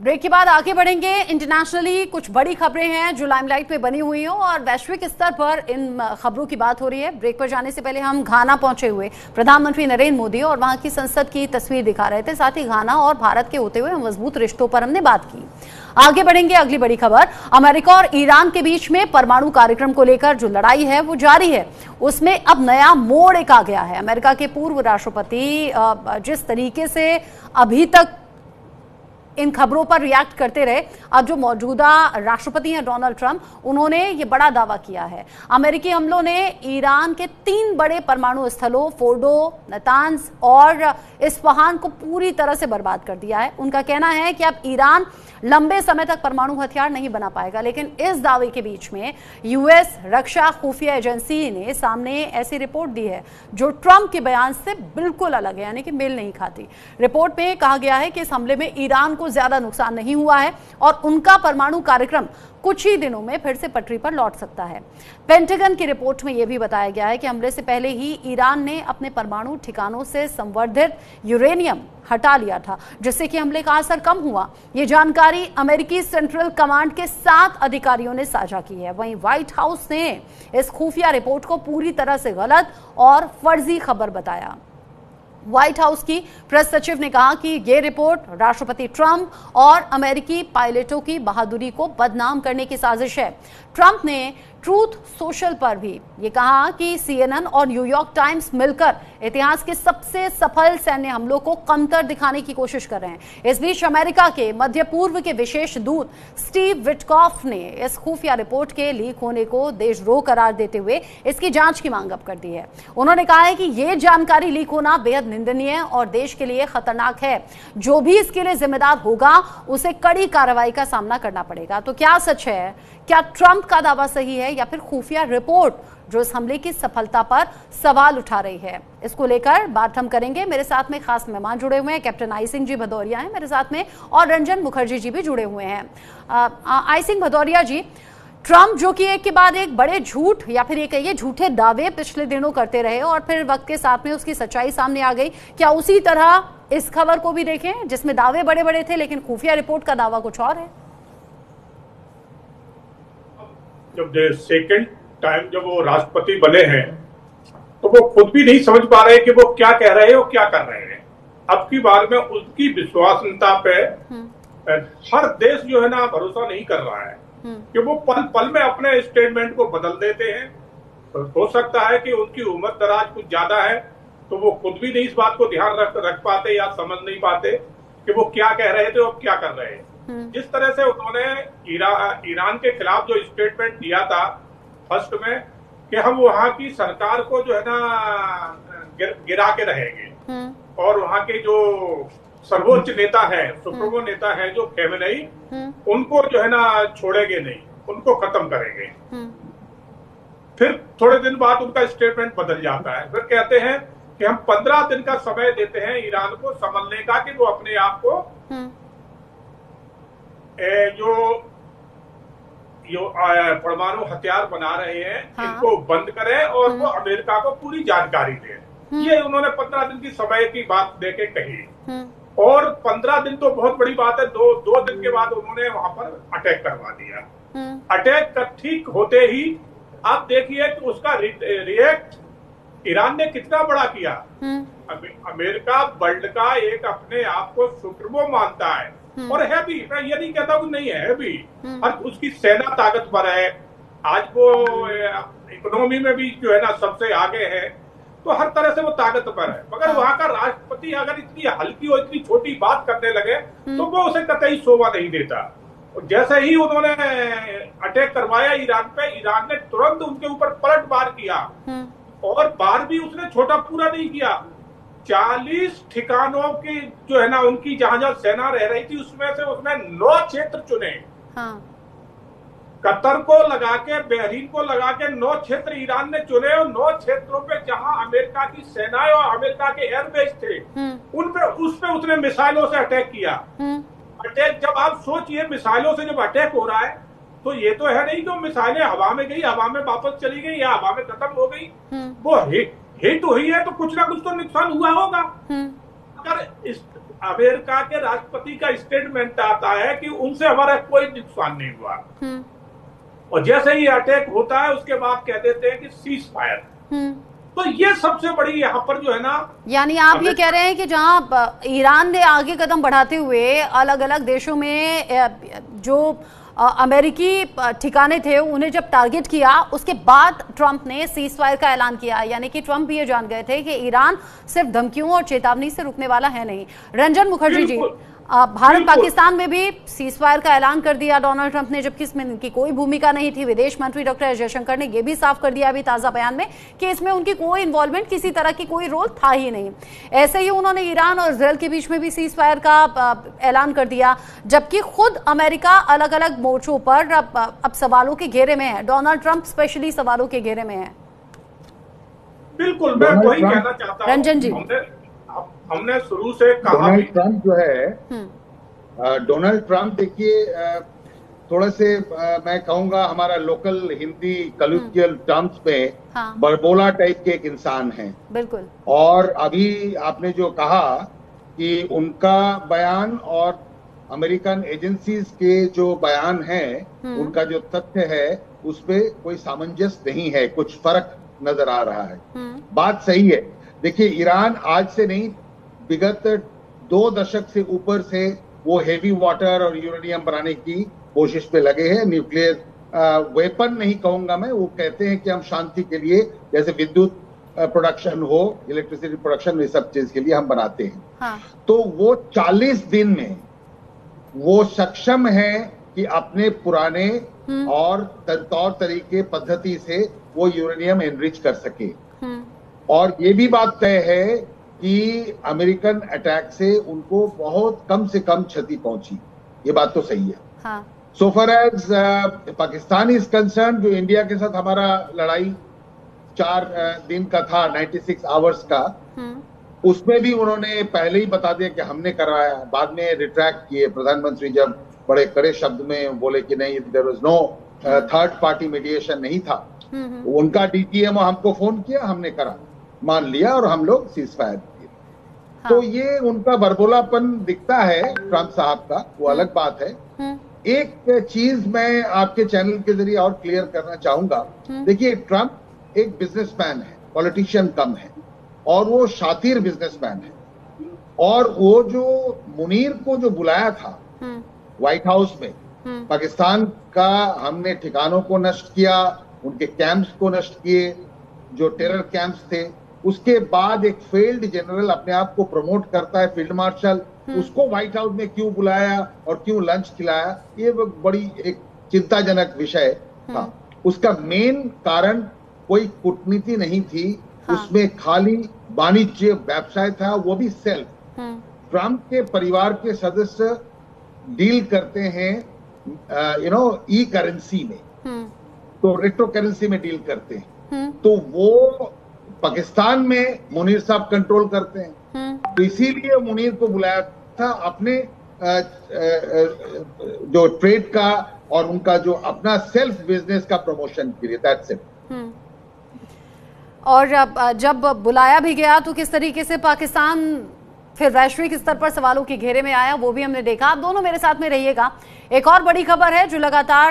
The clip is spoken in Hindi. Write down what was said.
ब्रेक के बाद आगे बढ़ेंगे। इंटरनेशनली कुछ बड़ी खबरें हैं जो लाइमलाइट में बनी हुई हैं और वैश्विक स्तर पर इन खबरों की बात हो रही है। ब्रेक पर जाने से पहले हम घाना पहुंचे हुए प्रधानमंत्री नरेंद्र मोदी और वहां की संसद की तस्वीर दिखा रहे थे। साथ ही घाना और भारत के होते हुए मजबूत रिश्तों पर हमने बात की। आगे बढ़ेंगे। अगली बड़ी खबर, अमेरिका और ईरान के बीच में परमाणु कार्यक्रम को लेकर जो लड़ाई है वो जारी है, उसमें अब नया मोड़ एक आ गया है। अमेरिका के पूर्व राष्ट्रपति जिस तरीके से अभी तक इन खबरों पर रिएक्ट करते रहे, अब जो मौजूदा राष्ट्रपति हैं डोनाल्ड ट्रंप, उन्होंने ये बड़ा दावा किया है। अमेरिकी हमलों ने ईरान के 3 बड़े परमाणु स्थलों फोर्डो, नातांज और इस्फहान को पूरी तरह से बर्बाद कर दिया है। उनका कहना है कि अब ईरान लंबे समय तक परमाणु हथियार नहीं बना पाएगा। लेकिन इस दावे के बीच में यूएस रक्षा खुफिया एजेंसी ने सामने ऐसी रिपोर्ट दी है जो ट्रंप के बयान से बिल्कुल अलग है, यानी कि मेल नहीं खाती। रिपोर्ट में कहा गया है कि इस हमले में ईरान को ज्यादा नुकसान नहीं हुआ है और उनका परमाणु कार्यक्रम कुछ ही दिनों में फिर से पटरी पर लौट सकता है। पेंटागन की रिपोर्ट में यह भी बताया गया है कि हमले से पहले ही ईरान ने अपने परमाणु ठिकानों से संवर्धित यूरेनियम हटा लिया था, जिससे कि हमले का असर कम हुआ। यह जानकारी अमेरिकी सेंट्रल कमांड के 7 अधिकारियों ने साझा की है। वहीं व्हाइट हाउस ने इस खुफिया रिपोर्ट को पूरी तरह से गलत और फर्जी खबर बताया। व्हाइट हाउस की प्रेस सचिव ने कहा कि यह रिपोर्ट राष्ट्रपति ट्रंप और अमेरिकी पायलटों की बहादुरी को बदनाम करने की साजिश है। ट्रंप ने ट्रूथ सोशल पर भी ये कहा कि सीएनएन और न्यूयॉर्क टाइम्स मिलकर इतिहास के सबसे सफल सैन्य हमलों को कमतर दिखाने की कोशिश कर रहे हैं। इस बीच अमेरिका के मध्य पूर्व के विशेष दूत स्टीव विटकॉफ ने इस खुफिया रिपोर्ट के लीक होने को देशद्रोह करार देते हुए इसकी जांच की मांग अब कर दी है। उन्होंने कहा है कि यह जानकारी लीक होना बेहद निंदनीय और देश के लिए खतरनाक है। जो भी इसके लिए जिम्मेदार होगा उसे कड़ी कार्रवाई का सामना करना पड़ेगा। तो क्या सच है? क्या ट्रंप का दावा सही है या फिर खुफिया रिपोर्ट जो इस हमले की सफलता पर सवाल उठा रही है? इसको लेकर बात हम करेंगे। मेरे साथ में खास मेहमान जुड़े हुए हैं। कैप्टन आई सिंह जी भदौरिया हैं मेरे साथ में और रंजन मुखर्जी जी भी जुड़े हुए हैं। आई सिंह भदौरिया जी, ट्रंप जो कि एक के बाद एक बड़े झूठ या फिर ये कहिए झूठे दावे पिछले दिनों करते रहे और फिर वक्त के साथ में उसकी सच्चाई सामने आ गई, क्या उसी तरह इस खबर को भी देखें जिसमें दावे बड़े बड़े थे लेकिन खुफिया रिपोर्ट का दावा कुछ और है? जब सेकंड टाइम जब वो राष्ट्रपति बने हैं तो वो खुद भी नहीं समझ पा रहे कि वो क्या कह रहे हैं और क्या कर रहे हैं। अब की बार में उसकी विश्वसनीयता पे हर देश जो है ना भरोसा नहीं कर रहा है कि वो पल पल में अपने स्टेटमेंट को बदल देते हैं। तो हो सकता है कि उनकी उम्र दराज कुछ ज्यादा है तो वो खुद भी नहीं इस बात को ध्यान रख पाते या समझ नहीं पाते कि वो क्या कह रहे थे और क्या कर रहे हैं। जिस तरह से उन्होंने ईरान के खिलाफ जो स्टेटमेंट दिया था फर्स्ट में कि हम वहां की सरकार को जो है ना गिरा के रहेंगे और वहां के जो सर्वोच्च नेता है, सुप्रीमो नेता है जो खेमेनेई, उनको जो है ना छोड़ेंगे नहीं, उनको खत्म करेंगे। फिर थोड़े दिन बाद उनका स्टेटमेंट बदल जाता है। फिर कहते हैं कि हम 15 दिन का समय देते हैं ईरान को संभलने का कि वो अपने आप को जो परमाणु हथियार बना रहे हैं इनको बंद करें और वो अमेरिका को पूरी जानकारी दें। ये उन्होंने 15 दिन की समय की बात देके कही और 15 दिन तो बहुत बड़ी बात है। दो दिन के बाद उन्होंने वहां पर अटैक करवा दिया। अटैक कर ठीक होते ही आप देखिए कि उसका रिएक्ट ईरान ने कितना बड़ा किया। अमेरिका वर्ल्ड का एक अपने आप को सुप्रीमो मानता है और है भी, मैं ये नहीं कहता कि नहीं है भी। और उसकी सेना ताकतवर है, आज वो इकोनॉमी में भी जो है ना सबसे आगे है, तो हर तरह से वो ताकतवर है। मगर वहां का राष्ट्रपति अगर इतनी हल्की और इतनी छोटी बात करने लगे तो वो उसे कतई शोभा नहीं देता। जैसे ही उन्होंने अटैक करवाया ईरान पे, ईरान ने तुरंत उनके ऊपर पलटवार किया और बार भी उसने छोटा पूरा नहीं किया। 40 ठिकानों की जो है ना उनकी जहां जहां सेना रह रही थी उसमें से उसने 9 क्षेत्र चुने। कतर को लगा के, बहरीन को लगा के 9 क्षेत्र ईरान ने चुने और 9 क्षेत्रों पे जहां अमेरिका की सेनाएं और अमेरिका के एयरबेस थे उस पे उसने मिसाइलों से अटैक किया। अटैक जब आप सोचिए मिसाइलों से जब अटैक हो रहा है तो ये तो है नहीं कि मिसाइलें हवा में गई, हवा में वापस चली गई या हवा में खत्म हो गई। वो हिट हुई है तो कुछ ना कुछ तो नुकसान हुआ होगा। अगर अमेरिका के राष्ट्रपति का स्टेटमेंट आता है कि उनसे हमारा कोई नुकसान नहीं हुआ, और जैसे ही अटैक होता है उसके बाद कह देते हैं कि सीज फायर, तो ये सबसे बड़ी यहाँ पर जो है ना, यानी आप ये कह रहे हैं कि जहां ईरान ने आगे कदम बढ़ाते हुए अलग अलग देशों में जो अमेरिकी ठिकाने थे उन्हें जब टारगेट किया, उसके बाद ट्रंप ने सीज फायर का ऐलान किया, यानी कि ट्रंप भी ये जान गए थे कि ईरान सिर्फ धमकियों और चेतावनी से रुकने वाला है नहीं। रंजन मुखर्जी जी, भारत पाकिस्तान में भी सीज फायर का ऐलान कर दिया डोनाल्ड ट्रंप ने, जबकि इसमें उनकी कोई भूमिका नहीं थी। विदेश मंत्री डॉक्टर एस जयशंकर ने यह भी साफ कर दिया अभी ताजा बयान में कि इसमें उनकी कोई इन्वॉल्वमेंट, किसी तरह की कोई रोल था ही नहीं। ऐसे ही उन्होंने ईरान और इजरायल के बीच में भी सीज फायर का ऐलान कर दिया, जबकि खुद अमेरिका अलग अलग मोर्चों पर अब सवालों के घेरे में है। डोनाल्ड ट्रंप स्पेशली सवालों के घेरे में है। बिल्कुल, मैं वही कहना चाहता हूं। रंजन जी, हमने शुरू से कहा, डोनाल्ड ट्रंप जो है, डोनाल्ड ट्रंप देखिए थोड़ा से मैं कहूंगा हमारा लोकल हिंदी कॉलोकियल टर्म्स में बरबोला टाइप के एक इंसान हैं। बिल्कुल। और अभी आपने जो कहा कि उनका बयान और अमेरिकन एजेंसीज के जो बयान है, उनका जो तथ्य है उस पे कोई सामंजस्य नहीं है, कुछ फर्क नजर आ रहा है। बात सही है। देखिए, ईरान आज से नहीं, विगत 2 दशक से ऊपर से वो हेवी वाटर और यूरेनियम बनाने की कोशिश पे लगे हैं। न्यूक्लियर वेपन नहीं कहूंगा मैं, वो कहते हैं कि हम शांति के लिए, जैसे विद्युत प्रोडक्शन हो, इलेक्ट्रिसिटी प्रोडक्शन, ये सब चीज के लिए हम बनाते हैं। हाँ। तो वो 40 दिन में वो सक्षम है कि अपने पुराने और तौर तरीके पद्धति से वो यूरेनियम एनरिच कर सके। और ये भी बात तय है कि अमेरिकन अटैक से उनको बहुत कम से कम क्षति पहुंची, ये बात तो सही है। So far as Pakistan is concerned, जो इंडिया के साथ हमारा लड़ाई 4 दिन का था, 96 आवर्स का, उसमें भी उन्होंने पहले ही बता दिया कि हमने कराया। बाद में रिट्रैक्ट किए प्रधानमंत्री, जब बड़े कड़े शब्द में बोले कि नहीं, there was no third party mediation, नहीं था। उनका डीटीएमओ हमको फोन किया, हमने करा, मान लिया और हम लोग सीज फायर किए। तो ये उनका बरबोलापन दिखता है ट्रंप साहब का, वो अलग बात है। एक चीज मैं आपके चैनल के जरिए और क्लियर करना चाहूंगा। देखिए, ट्रंप एक बिजनेसमैन है, पॉलिटिशियन कम है, और वो शातिर बिजनेसमैन है। और वो जो मुनीर को जो बुलाया था व्हाइट हाउस में, पाकिस्तान का हमने ठिकानों को नष्ट किया, उनके कैंप्स को नष्ट किए, जो टेरर कैंप्स थे। उसके बाद एक फेल्ड जनरल अपने आप को प्रमोट करता है फील्ड मार्शल, उसको व्हाइट हाउस में क्यों बुलाया और क्यों लंच खिलाया, ये बड़ी एक चिंताजनक विषय था। उसका मेन कारण कोई कूटनीति नहीं थी, उसमें खाली वाणिज्य व्यवसाय था, वो भी सेल्फ। ट्रंप के परिवार के सदस्य डील करते हैं ई करेंसी में, तो रेट्रो करेंसी में डील करते हैं। तो वो पाकिस्तान में मुनीर साहब कंट्रोल करते हैं, तो इसीलिए मुनीर को बुलाया था अपने जो ट्रेड का और उनका जो अपना सेल्फ बिजनेस का प्रमोशन के लिए। That's it. और जब बुलाया भी गया तो किस तरीके से पाकिस्तान फिर वैश्विक स्तर पर सवालों के घेरे में आया, वो भी हमने देखा। आप दोनों मेरे साथ में रहिएगा। एक और बड़ी खबर है जो लगातार